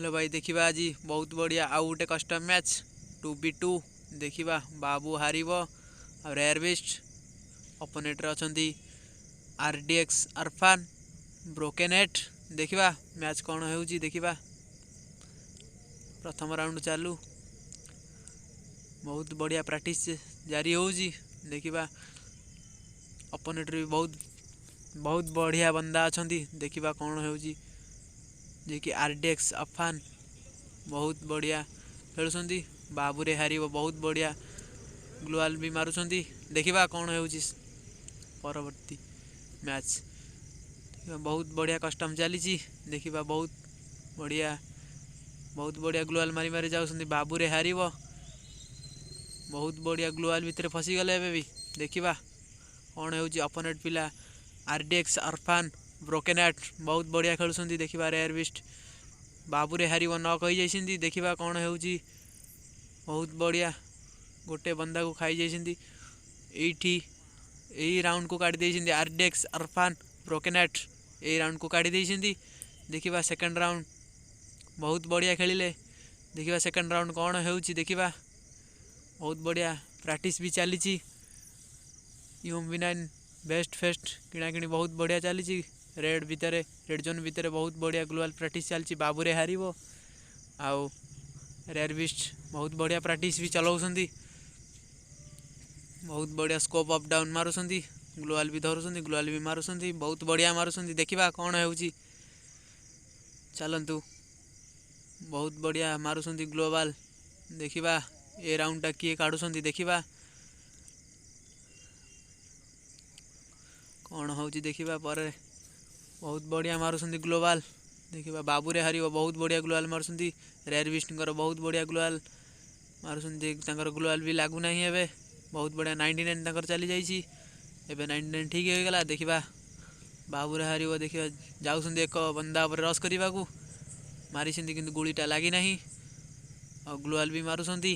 Hello भाई देखिबा आज बहुत बढ़िया आउ गोटे कस्टम मैच 2v2 देखिबा बाबू हारिबो और रेयर बिस्ट ओपोनेंट रे अछंती आरडीएक्स अरफान ब्रोकेनेट देखिबा मैच कौन होउची देखिबा प्रथम राउंड चालू बहुत बढ़िया प्रैक्टिस जारी होउची देखिबा ओपोनेंट रे बहुत बहुत बढ़िया बंदा अछंती देखिबा कौन होउची जे कि आरडीएक्स अफान बहुत बढ़िया खेलुंट बाबूरे हार बहुत बढ़िया ग्लोवाल भी मारुंट देखा कौन हो परवर्ती मैच बहुत बढ़िया कस्टम चली देखा बहुत बढ़िया ग्लोवाल मारी मारी जाऊँ बाबूरे हार बहुत बढ़िया ग्लोवाल भितर फसीगले भी देखा कौन हो ओपोनेंट पिला आरडीएक्स अरफान ब्रोकेनेट बहुत बढ़िया खेलुंट देखा रेयर बिस्ट बाबूरे हार न कही देखा कौन हो बहुत बढ़िया गोटे बंदा को खाई जाइए राउंड को काटी आरडीएक्स अरफान ब्रोकेनेट यही राउंड को काटी देखा सेकंड राउंड बहुत बढ़िया खेलिले देखा सेकंड राउंड कौन हो देखा बहुत बढ़िया प्रैक्टिस भी चली UMV9 बेस्ट फेस्ट किणाकिणी बहुत बढ़िया चली रेड जोन भितर बहुत बढ़िया ग्लोवाल प्रैक्टिस चलती बाबूरे हार आउ रेयर बिस्ट बहुत बढ़िया प्रैक्टिस भी चलाउछंती बहुत बढ़िया स्कोप अप डाउन मारुछंती ग्लोवाल भी धरुछंती ग्लोवाल भी मारुछंती बहुत बढ़िया मारुछंती देखिबा कौन होउची चलंतु बहुत बढ़िया मारुछंती ग्लोवाल देखिबा ए राउंड किए काढुछंती देखिबा कौन होउची देखिबा पर बहुत बढ़िया मारुछंती ग्लोवाल देखिबा बाबूरे हारिबो बहुत बढ़िया ग्लोवाल मारुछंती रेयर बिस्टकर बहुत बढ़िया ग्लोवाल मारुछंती तांकर ग्लोवाल भी लागू नहीं एबे बहुत बढ़िया 99 तांकर चली जाइछि एबे 99 ठीक हो गला देखिबा बाबूरे हारिबो देखिबा जाउछंती एक बंदा पर रश करबा को मारिछंती किंतु गुलीटा लागी नहीं और ग्लोवाल भी मारुछंती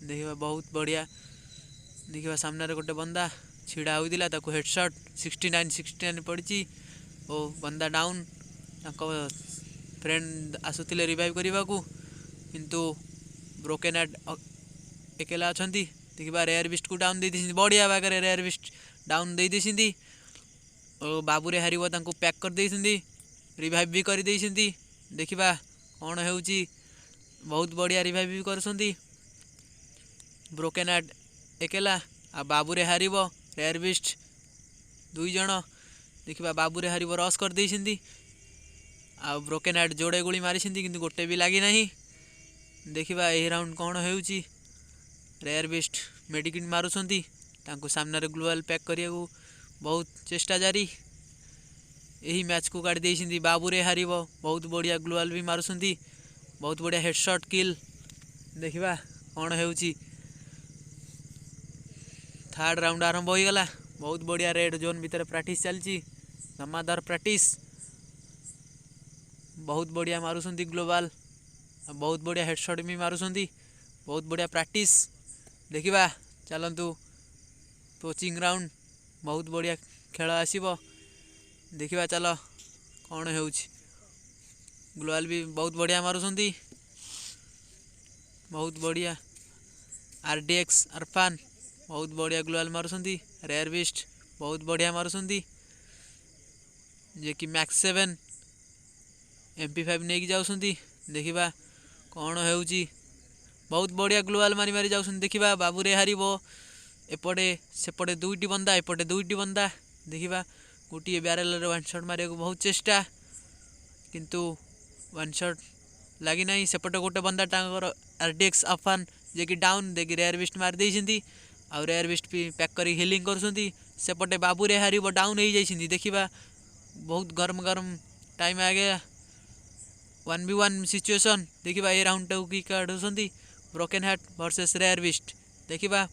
देखिबा बहुत बढ़िया देखिबा सामने रे गोटे बंदा छिड़ा होइदिला ताको हेडशॉट 69 पड़ची ओ बंदा डाउन ताको फ्रेंड आसुतिले रिवाइव करबा को किंतु ब्रोकेनेट एकेला अछंती देखिबा रेयर बिस्ट को डाउन दे दिसिंदी बढ़िया बागरे रेयर बिस्ट डाउन दे दिसिंदी ओ बाबूरे हारिबो तांको पैक कर देसिंदी रिवाइव भी कर देसिंदी देखिबा कौन होउची बहुत बढ़िया रिवाइव भी करसंदी ब्रोकेनेट एकेला आ बाबूरे हारिबो रेयर बिस्ट दुई जण देखिबा बाबूरे हारिबो रश कर देसिंदी आ ब्रोकेनेट जोड़े गोली मारिसिंदी किंतु गोटे भी लागी नहीं देखिबा एही राउंड कौन होउची रेयर बिस्ट मेडिकिट मारुछंती तांको सामने ग्लोवाल पैक करिया को बहुत चेष्टा जारी यही मैच को काटी देसिंदी बाबूरे हारिबो बहुत बढ़िया ग्लोवाल भी मारुछंती बहुत बढ़िया हेडशॉट किल देखिबा कौन होउची थर्ड राउंड आरंभ हो गला बहुत बढ़िया रेड जोन भीतर प्रैक्टिस चलची धमाधर प्रैक्टिस बहुत बढ़िया मारुछंती ग्लोवाल बहुत बढ़िया हेडशॉट भी मारुछंती बहुत बढ़िया प्रैक्टिस देखिबा चलंतु कोचिंग राउंड बहुत बढ़िया खेल आसीबो देखिबा चलो कौन होउची ग्लोवाल भी बहुत बढ़िया मारुछंती बहुत बढ़िया आरडीएक्स अरफान बहुत बढ़िया ग्लोवाल मारुछंती रेयर बिस्ट बहुत बढ़िया मारुछंती जे कि मैक्स 7 MP5 नहीं जाउछंती देखिबा कौन होउची बहुत बढ़िया ग्लोवाल मारी मारी जाउछंती देखिबा बाबूरे हारिबो एपटे सेपटे दुईटी बंदा एपटे दुईटी बंदा देखिबा गोटे बैरल रे वन शॉट मारे को बहुत चेष्टा किंतु वन शॉट लगी नहीं सेपटे गोटे बंदा टांगर आरडीएक्स अफान जे कि डाउन देखि रेयर बिस्ट मार देइछंती और रेयर बिस्ट भी पैक करी हिलिंग करछंती सेपटे बाबूरे हारिबो डाउन हो जाइछंती देखिबा बहुत गरम गरम टाइम आ गया 1v1 सिचुएशन देखिबा ए राउंड की काढुछंती ब्रोकेनेट वर्सेस रेयर बिस्ट देखिबा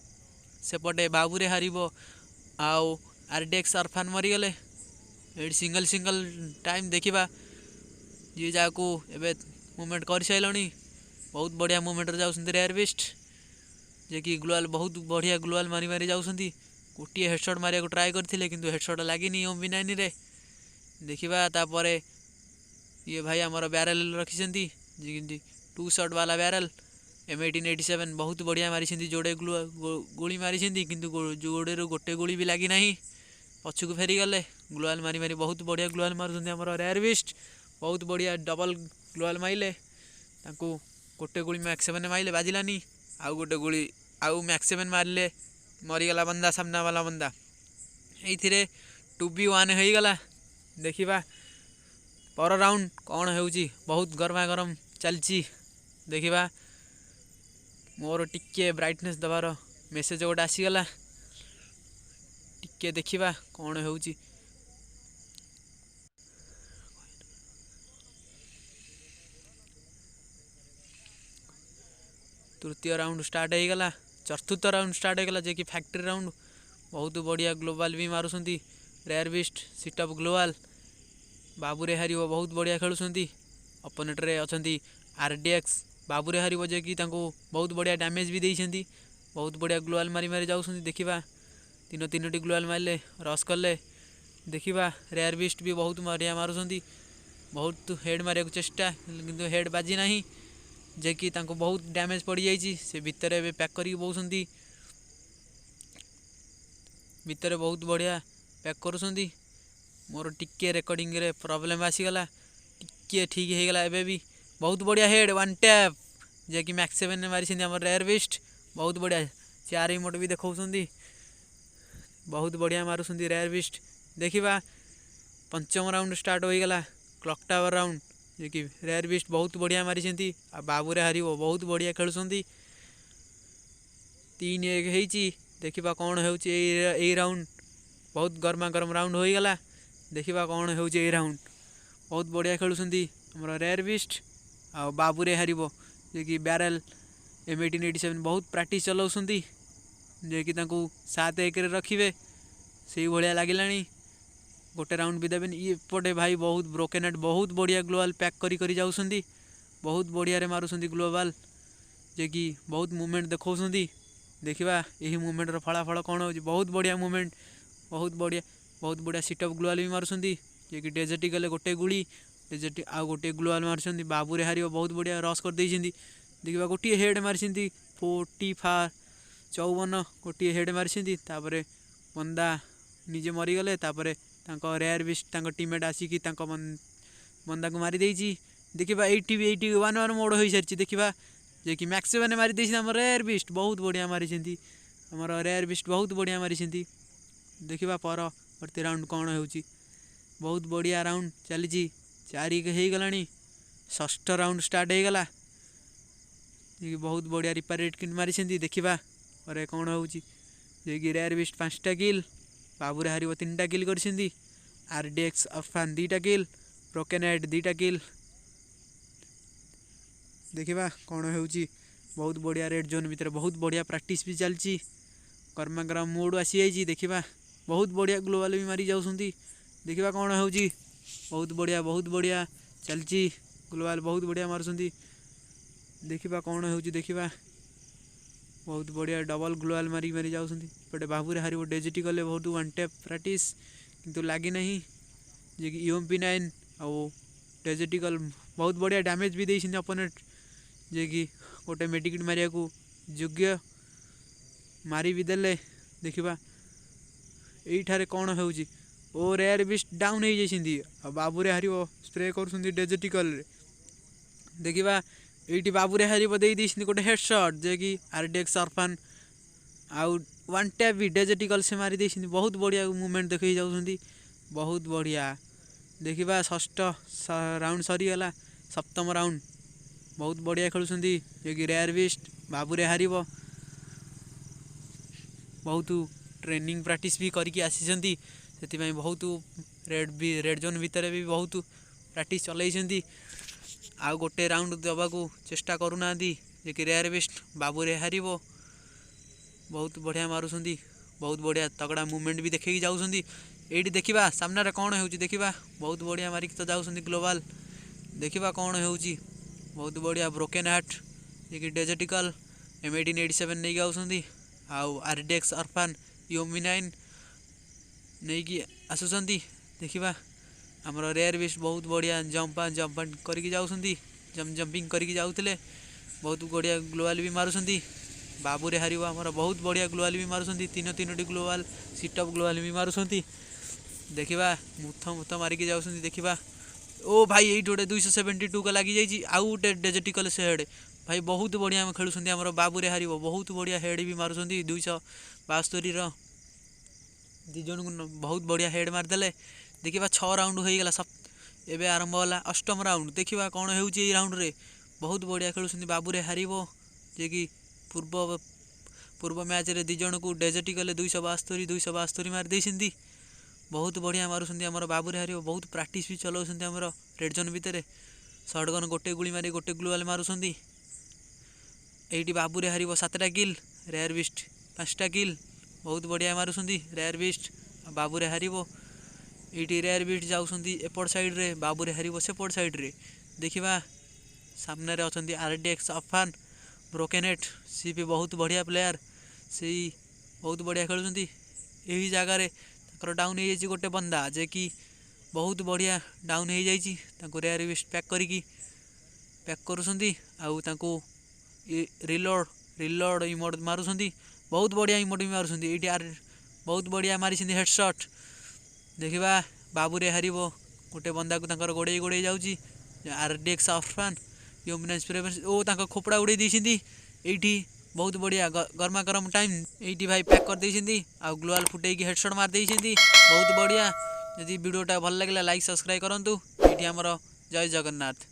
सेपटे बाबूरे हारिबो आउ आरडीएक्स अरफान मरी गले ए सिंगल टाइम देखिबा जी जाको एबे मूवमेंट कर साइलणी बहुत बढ़िया मूवमेंट रे जाउछंती रेयर बिस्ट जे कि ग्लोवाल बहुत बढ़िया ग्लोवाल मारी मारी जाउछंती गोटे हेडशॉट मारिया को ट्राई करथिले किंतु हेडशॉट लागिनी UMV9 रे देखिबा तापरे ये भाई हमर बैरल रखिसंती जी 2 शॉट वाला बैरल M1887 बहुत बढ़िया मारी जोड़े गोली मारी किंतु जोड़े गोटे गोली भी लगी ना पछक फेरी गले ग्लोवाल मारी मारी बहुत बढ़िया ग्लोवाल मारुंट आम रेयर बिस्ट बहुत बढ़िया डबल ग्लोवाल माइले गोटे गोली मैक्स 7 माइले बाजिलानी आउ गोटे गोली आउ मैक्स 7 मारे मरीगला बंदा सामना वाला बंदा ये 2v1 हो गला देखा पर राउंड कौन हो बहुत गरमा गरम चलची देखा मोर टिके ब्राइटनेस दबार मेसेज गोटे आसीगला टिके देखा कौन हो तृतीय राउंड स्टार्ट हो गला चतुर्थ राउंड स्टार्ट हो गला जे कि फैक्ट्री राउंड बहुत बढ़िया ग्लोवाल भी मारुंट रेयर बिस्ट सिटअप ग्लोवाल बाबूरे हार बहुत बढ़िया खेलुंट अपोनेट रे अच्छा RDX बाबूरे हार जे कि बहुत बढ़िया डैमेज भी देती बहुत बढ़िया ग्लोवाल मारी मारी जाऊँ देखा तीन ग्लोवाल मारे रस कले देखा रेयर बिस्ट भी बहुत बढ़िया मारुंट बहुत हेड मारे चेष्टा किंतु हेड बाजी ना जे कि बहुत डैमेज पड़ जाइए से भितर ए पैक करके बोउछंती भितर बहुत बढ़िया पैक करुँच मोर टिके रेकर्डिंग रे प्रॉब्लम आसीगला टिके ठीक हो गला एबे भी बहुत बढ़िया हेड वन टैप जे कि मैक्स 7 ने मारी आम रेयर बिस्ट बहुत बढ़िया 4 इमोट भी देखा बहुत बढ़िया मारुंट रेयर बिस्ट देखा पंचम राउंड स्टार्ट हो गला क्लॉक टावर राउंड जे कि रेयर बिस्ट बहुत बढ़िया मारी बाबूरे हार बहुत बढ़िया खेलुंट 3-1 देखा कौन हो राउंड बहुत गरमा गरम राउंड हो गला देखा कौन हो राउंड बहुत बढ़िया खेलुंट हमर रेयर बिस्ट आ बाबूरे हार जे कि बैरल M1887 बहुत प्रैक्टिस चलाउछंती जे कि 7-1 रखिए से भाया लगिला गोटे राउंड भी देवेन ये भाई बहुत ब्रोकन हेड बहुत बढ़िया ग्लोवाल पैक करी जाऊँगी बहुत बढ़िया रे मारुंट ग्लोवाल जे कि बहुत मूवमेंट देखा देखा यही मूवमेंट फलाफल कौन हो बहुत बढ़िया मूवमेंट बहुत बढ़िया सिटअप ग्लोवाल भी मारुंट जे कि डेजर्टी गले गोटे गुड़ी डेजर्टी आ गोटे ग्लोवाल मार्च बाबूरे हार बहुत बढ़िया रस कर देखा गोटे हेड मारी 54 गोटे हेड मारी बंदा निजे मरीगले रेयर बिस्ट टीममेट आसिकी बंदा को मारी देखा 81 मोड हो सारी देखा जे कि मैक्स 7 मारी आम रेयर बिस्ट बहुत बढ़िया मारी आमर रेयर बिस्ट बहुत बढ़िया मारी देखा परवर्ती राउंड कौन हो बहुत बढ़िया राउंड चली 4 हो गला षष्ठ राउंड स्टार्ट हो गला बहुत बढ़िया रिपेयर रेट किट मारी देखा और कौन हो रेयर बिस्ट 5टा किल बाबूरे हार 3टा किल कर RDX अरफान 2टा किल ब्रोकन हेड 2टा किल देखा कौन हो बहुत बढ़िया रेड जोन भितर बहुत बढ़िया प्रैक्टिस भी चलती कर्मा ग्राम मोड आसी जाइए देखा बहुत बढ़िया ग्लोवाल भी मारी जाऊँच देखा कौन हो बहुत बढ़िया चलती ग्लोवाल बहुत बढ़िया मारुंट देखा कौन हो देखा बहुत बढ़िया डबल ग्लोवाल मारी मारी जाऊँच बाबूरे हार डेजिटी गले बहुत 1 टैप प्रैक्टिस किंतु लगी ना जे कि UMP9 आउ डेजिटिकल बहुत बढ़िया डैमेज भी देती अपोनेंट जे कि गोटे मेडिकेट मारिया को योग्य मारी भी देले देखा यही कौन हो रेयर बिस्ट डाउन हो जाती बाबूरे हार स्प्रे कर डेजिटिकल देखा ये बाबूरे हार गोटे हेडशॉट जे कि RDX अरफान आउ 1 टैप भी डेजिटिकल से मारी बहुत बढ़िया मूवमेंट देखी जाऊँच बहुत बढ़िया देखा षष्ठ राउंड सरीगला सप्तम राउंड बहुत बढ़िया खेलुंट जे कि रेयर बिस्ट बाबूरे हार बहुत ट्रेनिंग प्रैक्टिस भी करके आसी बहुत रेड जोन भितर भी बहुत प्रैक्टिस चलती आ गोटे राउंड दबा को चेष्टा करूना जे कि रेयर बिस्ट बाबूरे हार बहुत बढ़िया मारुंट बहुत बढ़िया तगड़ा मूवमेंट भी देखी जाऊँच ये देखा सामने कौन हो देखा बहुत बढ़िया मारिक तो जाऊँच ग्लोवाल देखा कौन हो बहुत बढ़िया ब्रोकन हार्ट जे कि डेजिटिकल M1887 नहीं आउछंती आउ RDX अरफान UMP9 नहीं कि आसुचंती देखा आमर रेयर बिस्ट बहुत बढ़िया जंप करके जाऊँच जंपिंग करके जाऊले बहुत बढ़िया ग्लोवाल भी मारुंट बाबूरे हार आमर बहुत बढ़िया ग्लोवाल भी मारुंट तीनोटी ग्लोवाल सीटअप ग्लोवाल भी मारुंट देखा मुथ मुथ मारिक जाऊँ देखा ओ भाई ये गोटे 272 का लगी जाइए आउ गोटे डेजर्टिकल से हेड भाई बहुत बढ़िया खेलुं आम बाबूरे हार बहुत बढ़िया हेड भी मारुंट 272 दिजन को बहुत बढ़िया हेड मारदे देखा 6 राउंड हो गला एवं आरंभ है 8म राउंड देखा कौन हो राउंड रे बहुत बढ़िया खेलुं बाबूरे हार जे कि पूर्व मैच रे दिजन को डेजर्टिकल 272 मारदे बहुत बढ़िया मारुंट आमर बाबूरे हार बहुत प्राक्ट भी चलाऊँ आमर रेड जोन भितर शॉटगन गोटे गुली मारी गोटे ग्लोवाल मारुंट ये बाबूरे हार 7टा किल रेयर बिस्ट 5टा किल बहुत बढ़िया मारुंट रेयर बिस्ट बाबूरे हार ये रेयर बिस्ट जाऊँच एपट साइड रे बाबूरे हार सेपट साइड रे देखा सामने अच्छा RDX अफान ब्रोकेनेट सी भी बहुत बढ़िया प्लेयर से बहुत बढ़िया खेलुं यही जगार डाउन हो गोटे बंदा जे कि बहुत बढ़िया डाउन हो जाए रेयर बिस्ट पैक करके पैक करूँ रिलोड रिलोड इमोट मारुंट बहुत बढ़िया इमोट भी मारुंट ये बहुत बढ़िया मारी हेडशॉट देखा बाबूरे हार गोटे बंदा को गोड़े गोड़े जाऊँगी RDX अफान ओ खोपड़ा उड़े ये बहुत बढ़िया गर्मा गर्म टाइम ये भाई पैक कर देती आ ग्लोवाल फुटे हेडशॉट मार देती बहुत बढ़िया। यदि वीडियोटा भल लगे लाइक सब्सक्राइब करूँ ये आमर जय जगन्नाथ।